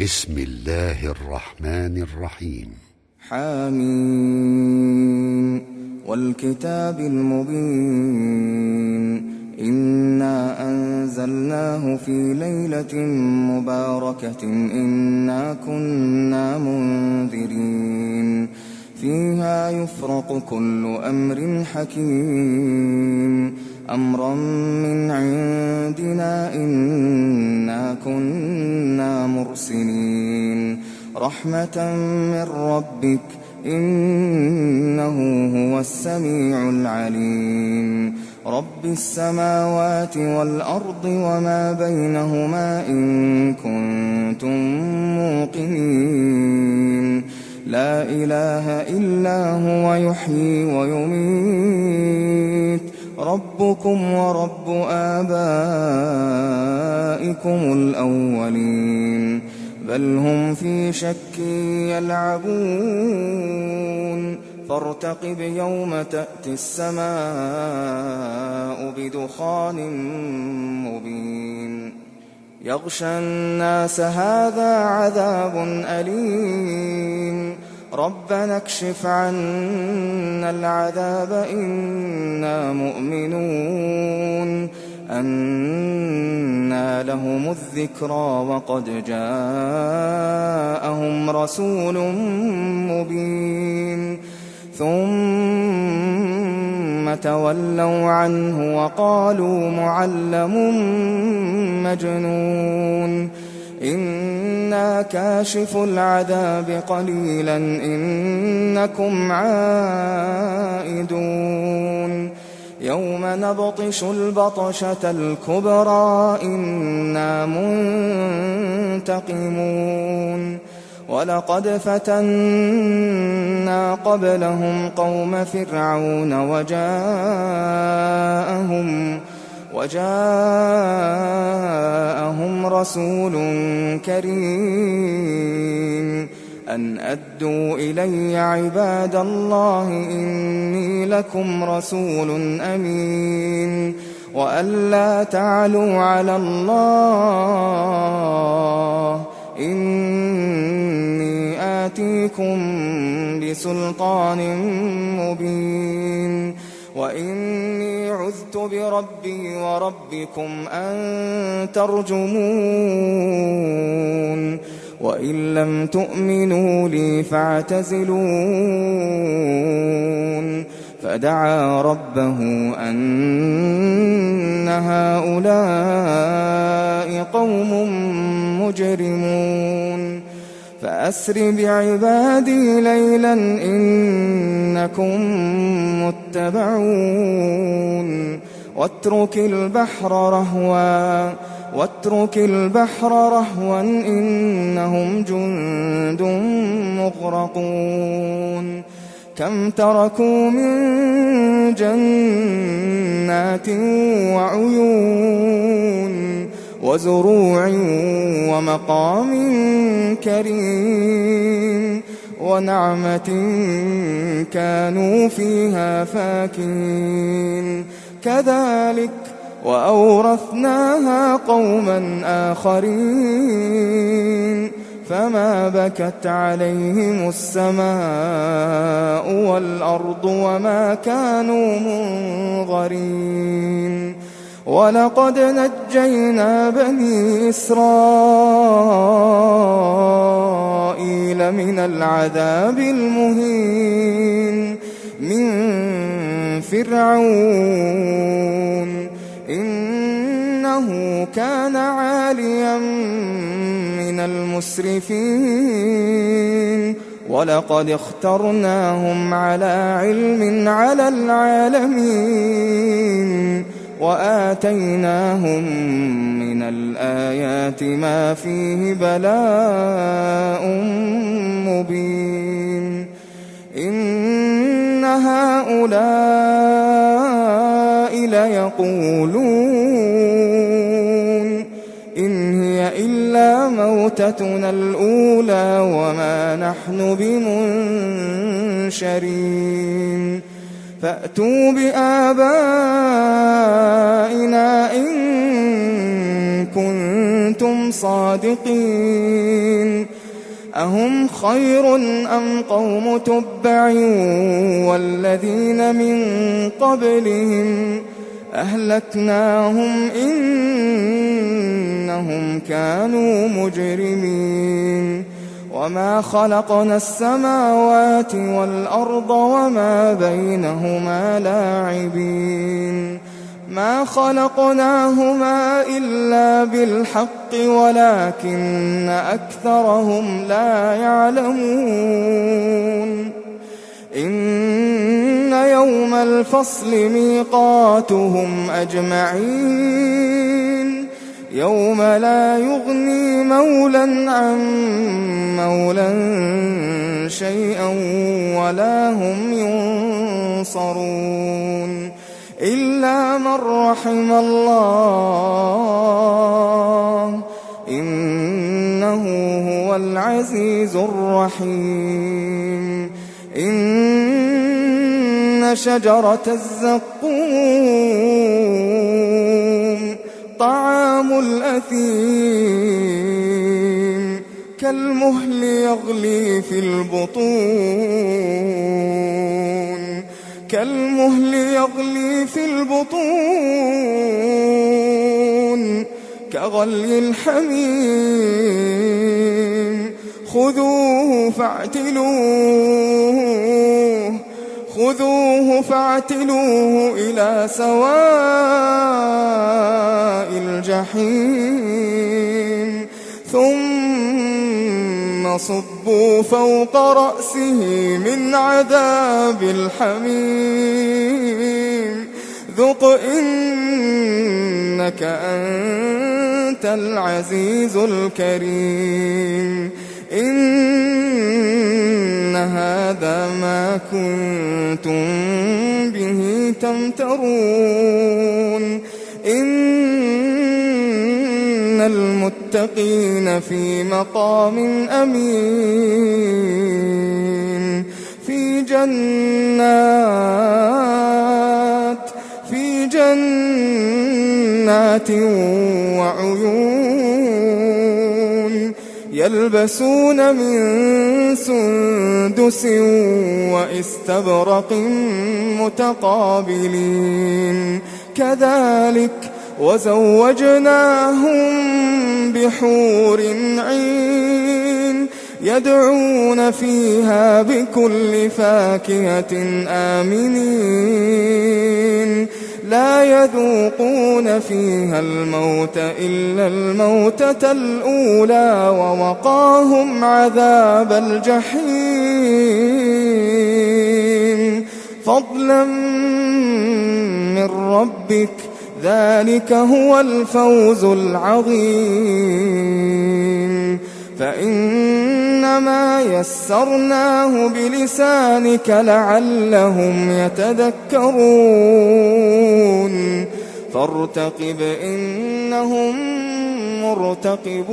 بسم الله الرحمن الرحيم. حميم والكتاب المبين إنا أنزلناه في ليلة مباركة إنا كنا منذرين فيها يفرق كل أمر حكيم أمرا من عندنا إنا كنا مرسلين رحمة من ربك إنه هو السميع العليم رب السماوات والأرض وما بينهما إن كنتم موقنين لا إله إلا هو يحيي ويميت ربكم ورب آبائكم الأولين بل هم في شك يلعبون فارتقب يوم تأتي السماء بدخان مبين يغشى الناس هذا عذاب أليم ربنا اكشف عنا العذاب إنا مؤمنون أنى لهم الذكرى وقد جاءهم رسول مبين ثم تولوا عنه وقالوا معلم مجنون إنا كاشف العذاب قليلا إنكم عائدون يوم نبطش البطشة الكبرى إنا منتقمون ولقد فتنا قبلهم قوم فرعون وجاءهم رسول كريم أن أدوا إلي عباد الله إني لكم رسول أمين وأن لا تعلوا على الله إني آتيكم بسلطان مبين وإني عذت بربي وربكم أن ترجمون وإن لم تؤمنوا لي فاعتزلون فدعا ربه أن هؤلاء قوم مجرمون فأسر بعبادي ليلا إنكم متبعون واترك البحر رهوا إنهم جند مغرقون كم تركوا من جنات وعيون وزروع ومقام كريم ونعمة كانوا فيها فاكهين كذلك وأورثناها قوما آخرين فما بكت عليهم السماء والأرض وما كانوا منظرين ولقد نجينا بني إسرائيل من العذاب المهين من فرعون إنه كان عاليا من المسرفين ولقد اخترناهم على علم على العالمين وآتيناهم من الآيات ما فيه بلاء مبين إن هؤلاء ليقولون إن هي إلا موتتنا الأولى وما نحن بمنشرين فأتوا بآبائنا إن كنتم صادقين أهم خير أم قوم تبع والذين من قبلهم أهلكناهم إنهم كانوا مجرمين وما خلقنا السماوات والأرض وما بينهما لاعبين ما خلقناهما إلا بالحق ولكن أكثرهم لا يعلمون إن يوم الفصل ميقاتهم أجمعين يوم لا يغني مولى عن مولى شيئا ولا هم ينصرون إلا من رحم الله إنه هو العزيز الرحيم إن شجرة الزقوم طعام الأثيم كالمهل يغلي في البطون كغلي الحميم خذوه فاعتلوه إلى سواء الجحيم ثم صبوا فوق رأسه من عذاب الحميم ذق إنك أنت العزيز الكريم إن هذا ما كنتم به تمترون إن المتقين في مقام أمين في جنات وعيون يلبسون من سندس وإستبرق متقابلين كذلك وزوجناهم بحور عين يدعون فيها بكل فاكهة آمنين لا يذوقون فيها الموت إلا الموتة الأولى ووقاهم عذاب الجحيم فضلا من ربك ذلك هو الفوز العظيم فإنما يسرناه بلسانك لعلهم يتذكرون فارتقب إنهم مرتقبون